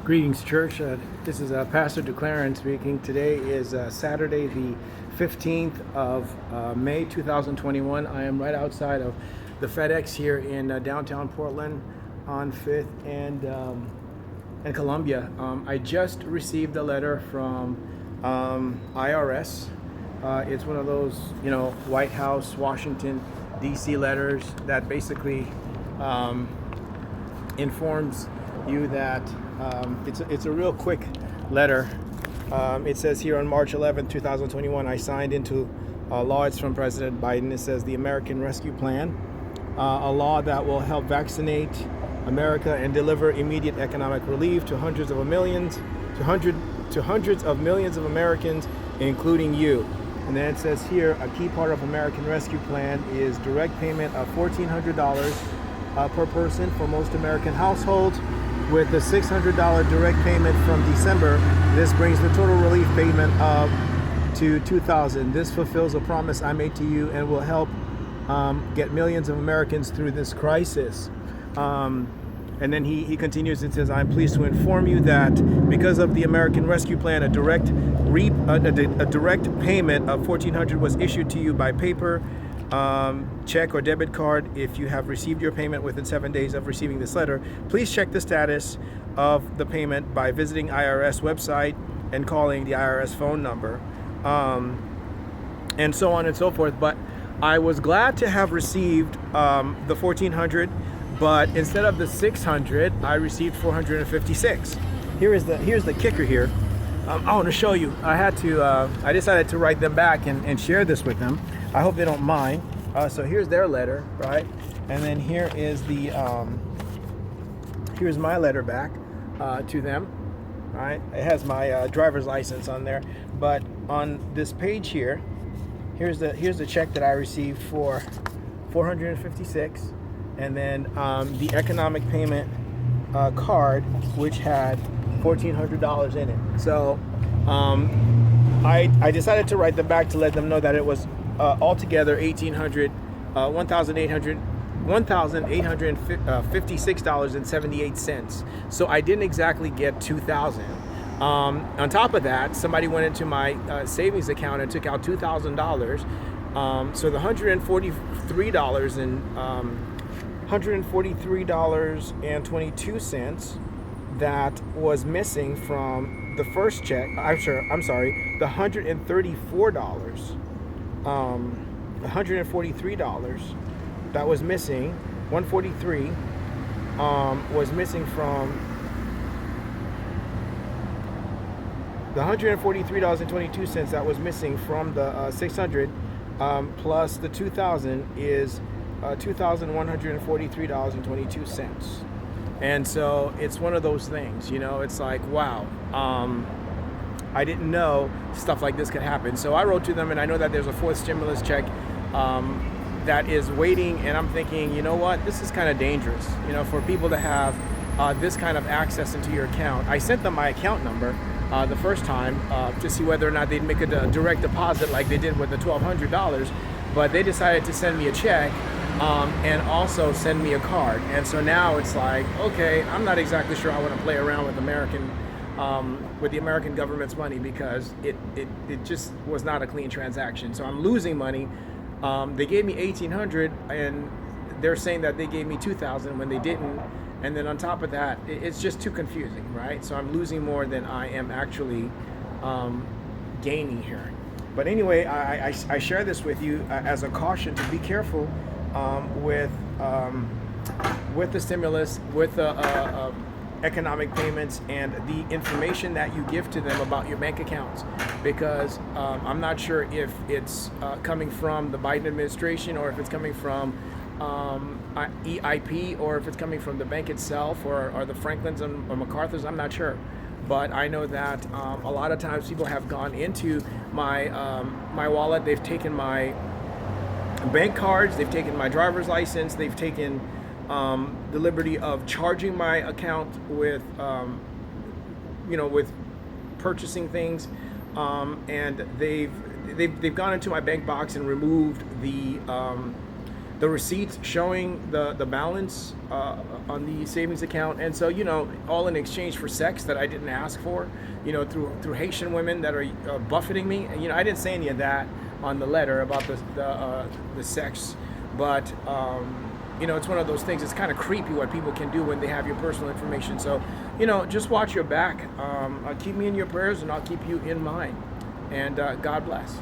Greetings, church. This is Pastor Duclairon speaking. Today is Saturday, the 15th of May 2021. I am right outside of the FedEx here in downtown Portland on 5th and Columbia. I just received a letter from IRS. It's one of those, White House, Washington, D.C. letters that basically informs you that it's a real quick letter. It says here on March 11, 2021, I signed into law. It's from President Biden. It says the American Rescue Plan, a law that will help vaccinate America and deliver immediate economic relief to hundreds of millions of Americans, including you. And then it says here, a key part of American Rescue Plan is direct payment of $1,400 per person for most American households. With the $600 direct payment from December, this brings the total relief payment up to $2,000. This fulfills a promise I made to you and will help get millions of Americans through this crisis. And then he continues and says, I'm pleased to inform you that because of the American Rescue Plan, a direct payment of $1,400 was issued to you by paper, check or debit card. If you have received your payment within 7 days of receiving this letter, please check the status of the payment by visiting IRS website and calling the IRS phone number, and so on and so forth. But I was glad to have received the $1,400, but instead of the $600, I received $456. Here's the kicker here. I want to show you. I decided to write them back and share this with them. I hope they don't mind. So here's their letter, right? And then here is here's my letter back to them, right? It has my driver's license on there. But on this page here, here's the check that I received for $456, and then the economic payment card, which had $1,400 in it. So I decided to write them back to let them know that it was altogether $1,856.78. So I didn't exactly get $2,000. On top of that, somebody went into my savings account and took out $2,000. So the $143.22 that was missing from the first check. I'm sorry, the $134. $143 that was missing, 143 was missing from the $143.22 that was missing from the 600 plus the 2,000 is $2,143.22. And so it's one of those things, it's like, wow. I didn't know stuff like this could happen. So I wrote to them, and I know that there's a fourth stimulus check that is waiting, and I'm thinking, you know what, this is kind of dangerous, for people to have this kind of access into your account. I sent them my account number the first time to see whether or not they'd make a direct deposit like they did with the $1,200, but they decided to send me a check and also send me a card. And so now it's like, okay, I'm not exactly sure I want to play around with the American government's money, because it just was not a clean transaction. So I'm losing money. They gave me $1,800, and they're saying that they gave me $2,000 when they didn't. And then on top of that, it's just too confusing, right? So I'm losing more than I am actually gaining here. But anyway, I share this with you as a caution to be careful with the stimulus, with the economic payments, and the information that you give to them about your bank accounts, because I'm not sure if it's coming from the Biden administration, or if it's coming from EIP, or if it's coming from the bank itself, or the Franklins or MacArthur's. I'm not sure, but I know that a lot of times people have gone into my wallet. They've taken my bank cards, they've taken my driver's license, they've taken the liberty of charging my account with with purchasing things, and they've gone into my bank box and removed the the receipts showing the balance on the savings account. And so, all in exchange for sex that I didn't ask for, through Haitian women that are buffeting me. And, I didn't say any of that on the letter about the sex, but it's one of those things. It's kind of creepy what people can do when they have your personal information. So, just watch your back. Keep me in your prayers, and I'll keep you in mine. And God bless.